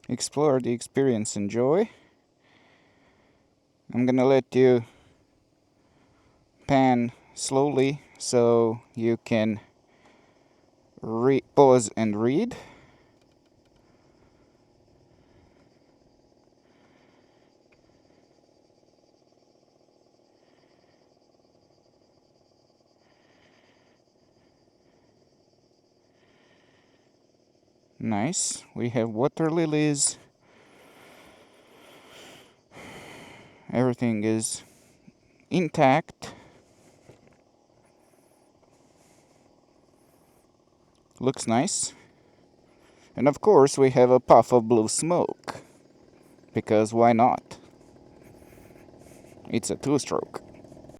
explore the experience, enjoy. I'm gonna let you pan slowly so you can pause and read. Nice. We have water lilies. Everything is intact. Looks nice. And of course, we have a puff of blue smoke. Because why not? It's a two-stroke.